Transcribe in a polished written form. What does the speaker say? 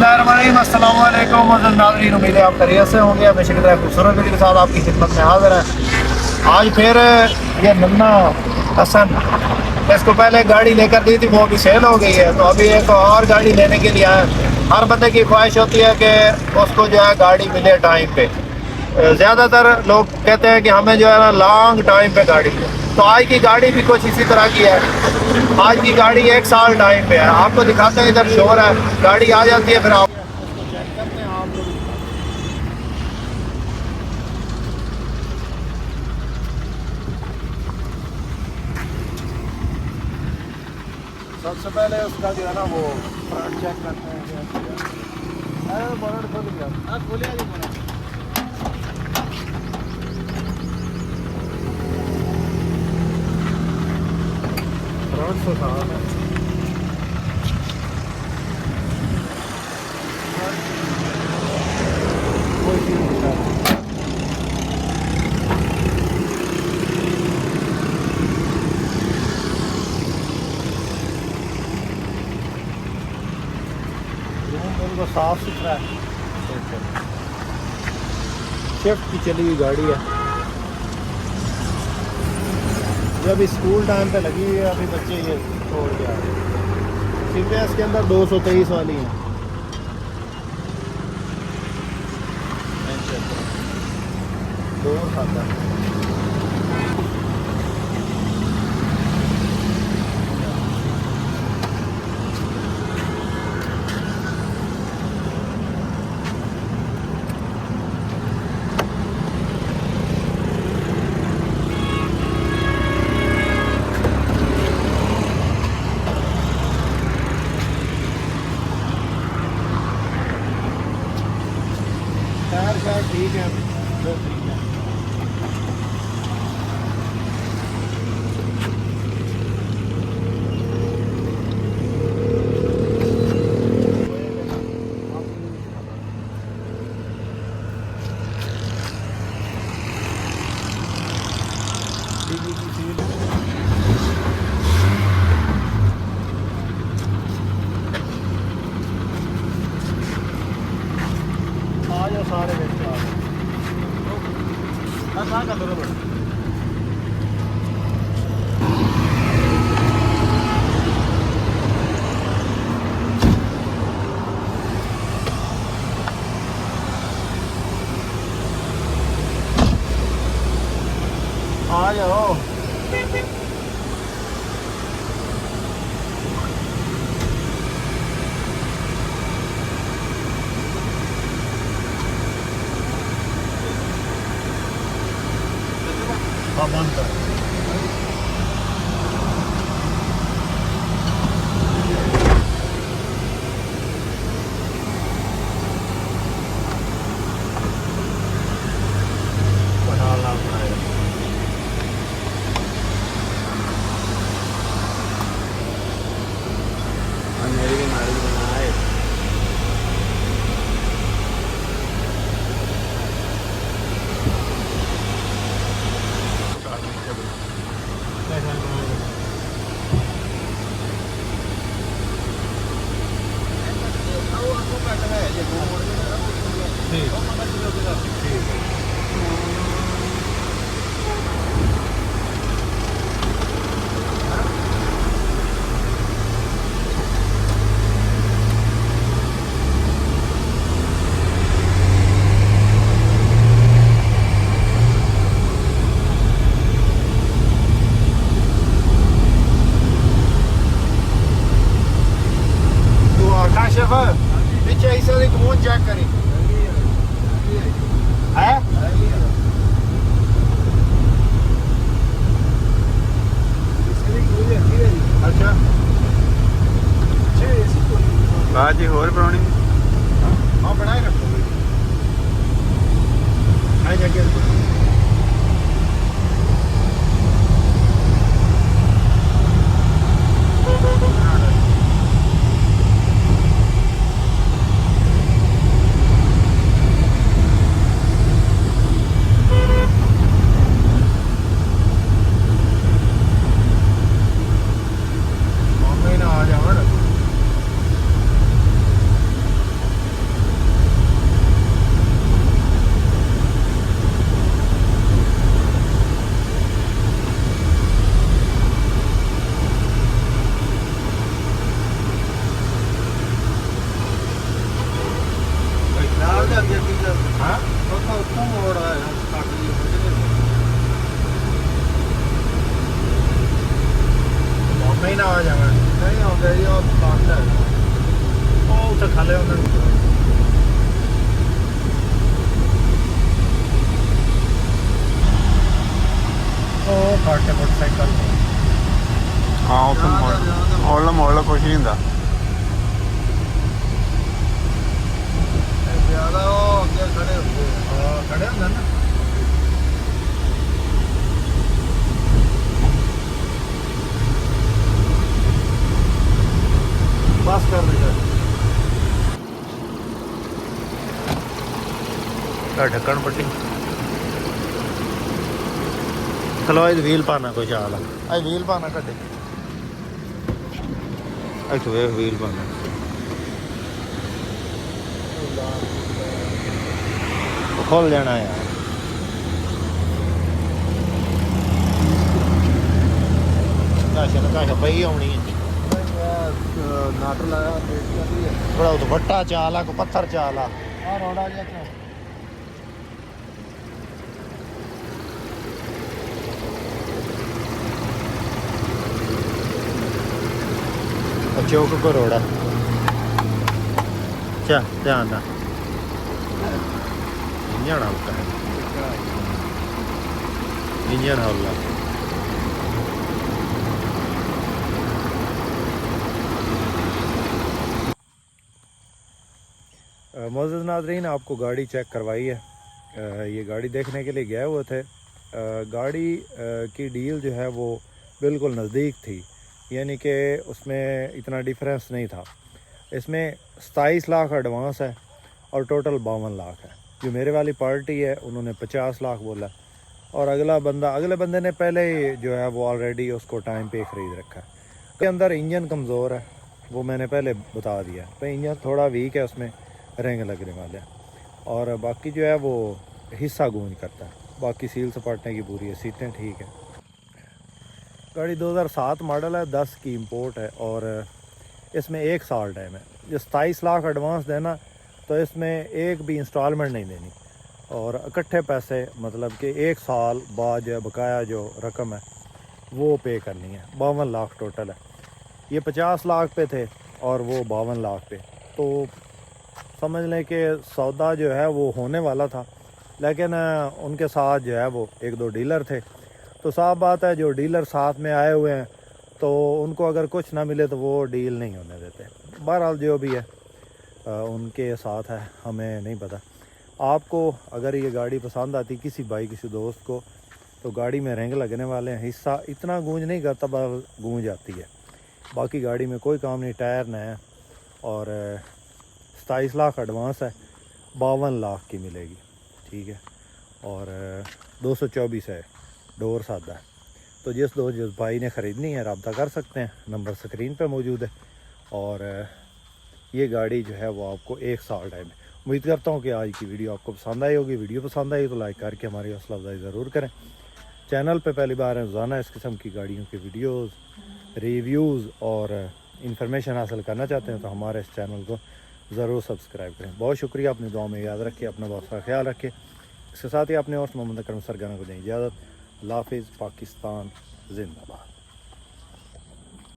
बिस्मिल्लाहिर्रहमानिर्रहीम, अस्सलाम वालेकुम नाज़रीन, उम्मीद है आप खैरियत से होंगे। हमेशा की तरह खूबसूरत वीडियो के साथ आपकी खिदमत में हाजिर है। आज फिर ये नन्ना हसन, इसको पहले गाड़ी लेकर दी थी, वो भी सेल हो गई है, तो अभी एक और गाड़ी लेने के लिए आए। हर बंदे की ख्वाहिश होती है कि उसको जो है गाड़ी मिले टाइम पे। ज़्यादातर लोग कहते हैं कि हमें जो है ना लॉन्ग टाइम पे गाड़ी है, तो आज की गाड़ी भी कुछ इसी तरह की है। आज की गाड़ी 1 साल टाइम पे है। आपको दिखाते हैं, इधर शोर है, गाड़ी आ जाती है, फिर आप उसको चेक करते हैं आप लोग। सबसे पहले उसका जो है ना वो फ्रंट चेक करते हैं। बोनट खोल गया, खोलिए बोनट। फ्रंट तो साफ है। कोई चीज़ नहीं है। बिल्कुल साफ सुथरा है। शिफ्ट की चली हुई गाड़ी है, ये अभी स्कूल टाइम पे लगी हुई है। अभी बच्चे ये छोड़ के आ रहे हैं। सीटें इसके अंदर 223 वाली हैं। दो खाता है। टायर ठीक है, सब ठीक है। आ जाओ सारे बच्चे आ जाओ। कहाँ कर दो आ जाओ। बंद कर। बनाना पड़ेगा। मेरी भी मारी बनाए। पीछे ऐसे कौन चेक करें है? अच्छा बाजी होर बनानी। हाँ बनाए रखो आई जगह। ले ओ फाटे मोटरसाइकिल हाँ ओपन मोड़ कुछ नहीं होंगे ज्यादा वो अगे खड़े होंगे खड़े होंगे ना बस कर दे ढक्कन पट्टी चलो आज व्हील पाना कोई चाल आज व्हील पाना कटे अच्छा व्हील पाना खोल जाना यार काशा पई आनी नाट लाया थोड़ा तो भट्टा चाल को पत्थर चाल रोड़ा चौक को रोड़ा अच्छा ध्यान ना इंजन हल्का है इंजन हल्ला मौजूद नाज़रीन आपको गाड़ी चेक करवाई है ये गाड़ी देखने के लिए गए हुए थे गाड़ी की डील जो है वो बिल्कुल नज़दीक थी यानी कि उसमें इतना डिफरेंस नहीं था इसमें 27 लाख एडवांस है और टोटल 52 लाख है जो मेरे वाली पार्टी है उन्होंने 50 लाख बोला और अगले बंदे ने पहले ही जो है वो ऑलरेडी उसको टाइम पे ख़रीद रखा है उसके अंदर इंजन कमज़ोर है वो मैंने पहले बता दिया तो इंजन थोड़ा वीक है उसमें रेंग लगने वाले और बाकी जो है वो हिस्सा गूंज करता है बाकी सील सपाटने की पूरी है सीटें ठीक है गाड़ी 2007 मॉडल है 10 की इंपोर्ट है और इसमें 1 साल टाइम है जो 27 लाख एडवांस देना तो इसमें एक भी इंस्टॉलमेंट नहीं देनी और इकट्ठे पैसे मतलब कि 1 साल बाद जो बकाया जो रकम है वो पे करनी है 52 लाख टोटल है ये 50 लाख पे थे और वो 52 लाख पे तो समझ लें कि सौदा जो है वो होने वाला था लेकिन उनके साथ जो है वो 1-2 डीलर थे तो साफ बात है जो डीलर साथ में आए हुए हैं तो उनको अगर कुछ ना मिले तो वो डील नहीं होने देते बहरहाल जो भी है उनके साथ है हमें नहीं पता आपको अगर ये गाड़ी पसंद आती किसी भाई किसी दोस्त को तो गाड़ी में रेंग लगने वाले हैं हिस्सा इतना गूंज नहीं करता पर गूंज आती है बाकी गाड़ी में कोई काम नहीं टायर नया और 27 लाख एडवांस है 52 लाख की मिलेगी ठीक है और 224 है डोर सादा है तो जिस भाई ने ख़रीदनी है रब्ता कर सकते हैं नंबर स्क्रीन पे मौजूद है और ये गाड़ी जो है वो आपको 1 साल टाइम है उम्मीद करता हूँ कि आज की वीडियो आपको पसंद आई होगी वीडियो पसंद आई तो लाइक करके हमारी हौसला अफजाई ज़रूर करें चैनल पे पहली बार है रोज़ाना इस किस्म की गाड़ियों के वीडियोज़ रिव्यूज़ और इंफॉर्मेशन हासिल करना चाहते हैं तो हमारे इस चैनल को ज़रूर सब्सक्राइब करें बहुत शुक्रिया अपनी दुआ में याद रखें अपना बहुत सारा ख्याल रखें इसके साथ ही अपने और मोहम्मद अकरम सरगना को दें इजाज़त अल्लाह हाफ़िज़ पाकिस्तान जिंदाबाद।